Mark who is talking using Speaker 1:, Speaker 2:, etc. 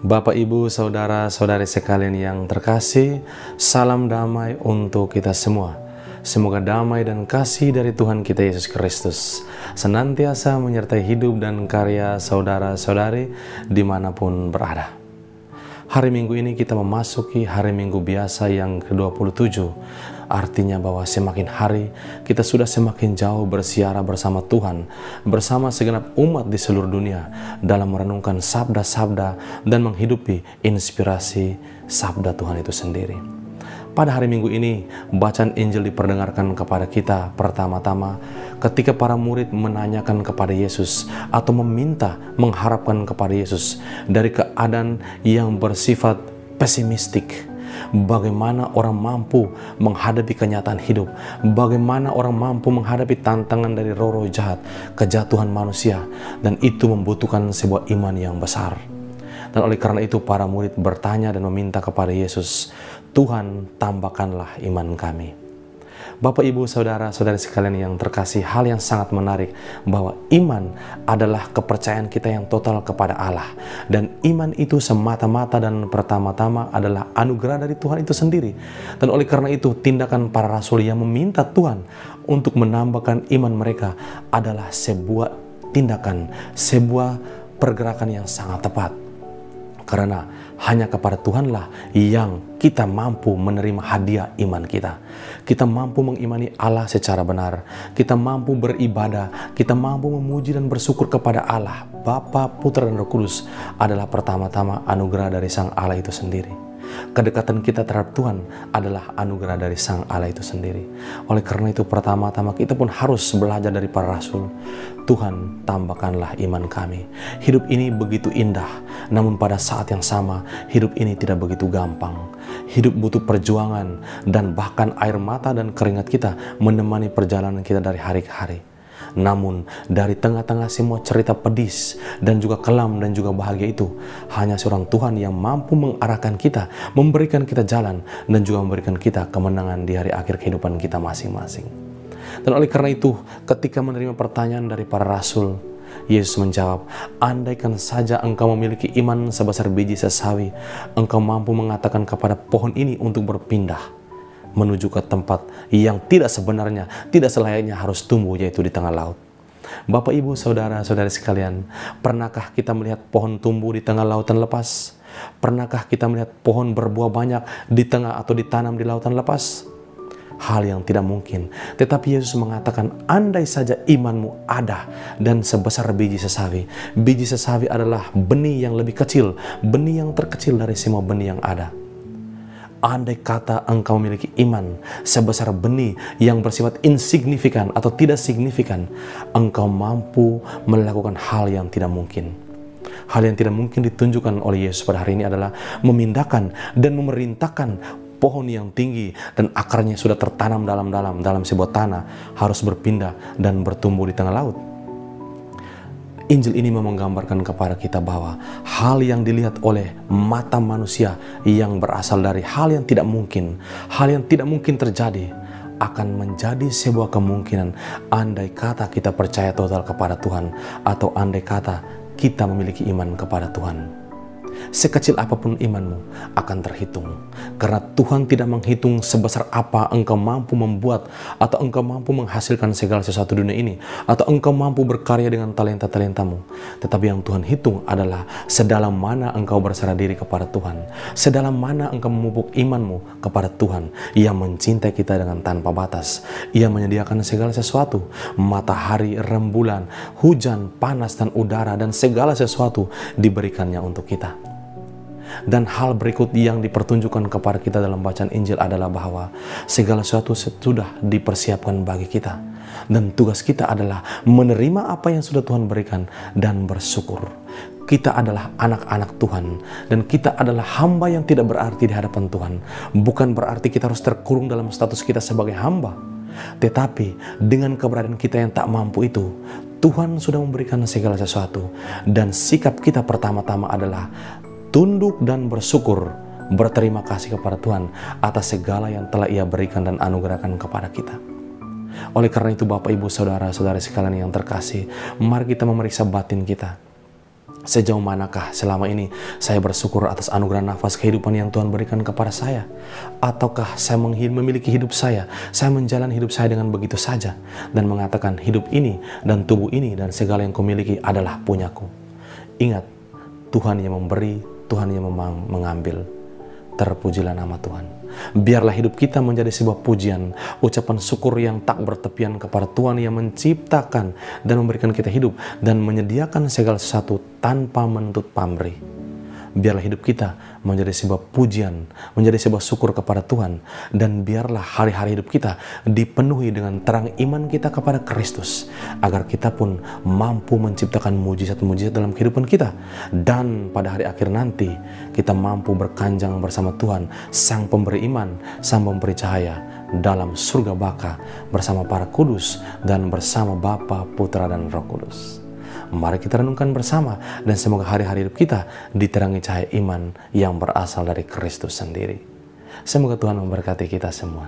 Speaker 1: Bapak, Ibu, Saudara-saudari sekalian yang terkasih, salam damai untuk kita semua. Semoga damai dan kasih dari Tuhan kita Yesus Kristus senantiasa menyertai hidup dan karya saudara-saudari dimanapun berada. Hari Minggu ini kita memasuki hari Minggu biasa yang ke-27. Artinya bahwa semakin hari kita sudah semakin jauh bersiara bersama Tuhan, bersama segenap umat di seluruh dunia dalam merenungkan sabda-sabda dan menghidupi inspirasi sabda Tuhan itu sendiri. Pada hari Minggu ini, bacaan Injil diperdengarkan kepada kita pertama-tama ketika para murid menanyakan kepada Yesus atau mengharapkan kepada Yesus dari keadaan yang bersifat pesimistik. Bagaimana orang mampu menghadapi kenyataan hidup, bagaimana orang mampu menghadapi tantangan dari roh-roh jahat, kejatuhan manusia, dan itu membutuhkan sebuah iman yang besar. Dan oleh karena itu para murid bertanya dan meminta kepada Yesus, Tuhan, tambahkanlah iman kami. Bapak, Ibu, Saudara-saudari sekalian yang terkasih, hal yang sangat menarik bahwa iman adalah kepercayaan kita yang total kepada Allah. Dan iman itu semata-mata dan pertama-tama adalah anugerah dari Tuhan itu sendiri. Dan oleh karena itu tindakan para rasul yang meminta Tuhan untuk menambahkan iman mereka adalah sebuah tindakan, sebuah pergerakan yang sangat tepat. Karena hanya kepada Tuhanlah yang kita mampu menerima hadiah iman kita. Kita mampu mengimani Allah secara benar. Kita mampu beribadah. Kita mampu memuji dan bersyukur kepada Allah, Bapa, Putra, dan Roh Kudus adalah pertama-tama anugerah dari Sang Allah itu sendiri. Kedekatan kita terhadap Tuhan adalah anugerah dari Sang Allah itu sendiri. Oleh karena itu pertama-tama kita pun harus belajar dari para rasul. Tuhan, tambahkanlah iman kami. Hidup ini begitu indah, namun pada saat yang sama hidup ini tidak begitu gampang. Hidup butuh perjuangan dan bahkan air mata dan keringat kita menemani perjalanan kita dari hari ke hari. Namun dari tengah-tengah semua cerita pedis dan juga kelam dan juga bahagia itu, hanya seorang Tuhan yang mampu mengarahkan kita, memberikan kita jalan, dan juga memberikan kita kemenangan di hari akhir kehidupan kita masing-masing. Dan oleh karena itu, ketika menerima pertanyaan dari para rasul, Yesus menjawab, andaikan saja engkau memiliki iman sebesar biji sesawi, engkau mampu mengatakan kepada pohon ini untuk berpindah menuju ke tempat yang tidak sebenarnya, tidak selayaknya harus tumbuh, yaitu di tengah laut. Bapak, Ibu, Saudara-saudari sekalian, pernahkah kita melihat pohon tumbuh di tengah lautan lepas? Pernahkah kita melihat pohon berbuah banyak di tengah atau ditanam di lautan lepas? Hal yang tidak mungkin. Tetapi Yesus mengatakan, andai saja imanmu ada dan sebesar biji sesawi. Biji sesawi adalah benih yang lebih kecil, benih yang terkecil dari semua benih yang ada. Andai kata engkau memiliki iman sebesar benih yang bersifat insignifikan atau tidak signifikan, engkau mampu melakukan hal yang tidak mungkin. Hal yang tidak mungkin ditunjukkan oleh Yesus pada hari ini adalah memindahkan dan memerintahkan pohon yang tinggi dan akarnya sudah tertanam dalam sebuah tanah harus berpindah dan bertumbuh di tengah laut. Injil ini menggambarkan kepada kita bahwa hal yang dilihat oleh mata manusia yang berasal dari hal yang tidak mungkin, hal yang tidak mungkin terjadi, akan menjadi sebuah kemungkinan andai kata kita percaya total kepada Tuhan atau andai kata kita memiliki iman kepada Tuhan. Sekecil apapun imanmu akan terhitung, karena Tuhan tidak menghitung sebesar apa engkau mampu membuat atau engkau mampu menghasilkan segala sesuatu dunia ini, atau engkau mampu berkarya dengan talenta-talentamu. Tetapi yang Tuhan hitung adalah sedalam mana engkau berserah diri kepada Tuhan, sedalam mana engkau memupuk imanmu kepada Tuhan yang mencintai kita dengan tanpa batas. Ia menyediakan segala sesuatu, matahari, rembulan, hujan, panas, dan udara, dan segala sesuatu diberikannya untuk kita. Dan hal berikut yang dipertunjukkan kepada kita dalam bacaan Injil adalah bahwa segala sesuatu sudah dipersiapkan bagi kita. Dan tugas kita adalah menerima apa yang sudah Tuhan berikan dan bersyukur. Kita adalah anak-anak Tuhan dan kita adalah hamba yang tidak berarti di hadapan Tuhan. Bukan berarti kita harus terkurung dalam status kita sebagai hamba. Tetapi dengan keberadaan kita yang tak mampu itu, Tuhan sudah memberikan segala sesuatu. Dan sikap kita pertama-tama adalah tunduk dan bersyukur, berterima kasih kepada Tuhan atas segala yang telah Ia berikan dan anugerahkan kepada kita. Oleh karena itu Bapak, Ibu, Saudara-saudari sekalian yang terkasih, mari kita memeriksa batin kita. Sejauh manakah selama ini saya bersyukur atas anugerah nafas kehidupan yang Tuhan berikan kepada saya? Ataukah saya memiliki hidup saya menjalani hidup saya dengan begitu saja, dan mengatakan hidup ini dan tubuh ini dan segala yang kumiliki adalah punyaku? Ingat, Tuhan yang memberi, Tuhan yang mengambil. Terpujilah nama Tuhan. Biarlah hidup kita menjadi sebuah pujian, ucapan syukur yang tak bertepian kepada Tuhan yang menciptakan dan memberikan kita hidup dan menyediakan segala sesuatu tanpa menuntut pamrih. Biarlah hidup kita menjadi sebuah pujian, menjadi sebuah syukur kepada Tuhan, dan biarlah hari-hari hidup kita dipenuhi dengan terang iman kita kepada Kristus, agar kita pun mampu menciptakan mujizat-mujizat dalam kehidupan kita, dan pada hari akhir nanti kita mampu berkanjang bersama Tuhan, Sang Pemberi iman, Sang Pemberi cahaya, dalam surga baka bersama para kudus dan bersama Bapa, Putra, dan Roh Kudus. Mari kita renungkan bersama, dan semoga hari-hari hidup kita diterangi cahaya iman yang berasal dari Kristus sendiri. Semoga Tuhan memberkati kita semua.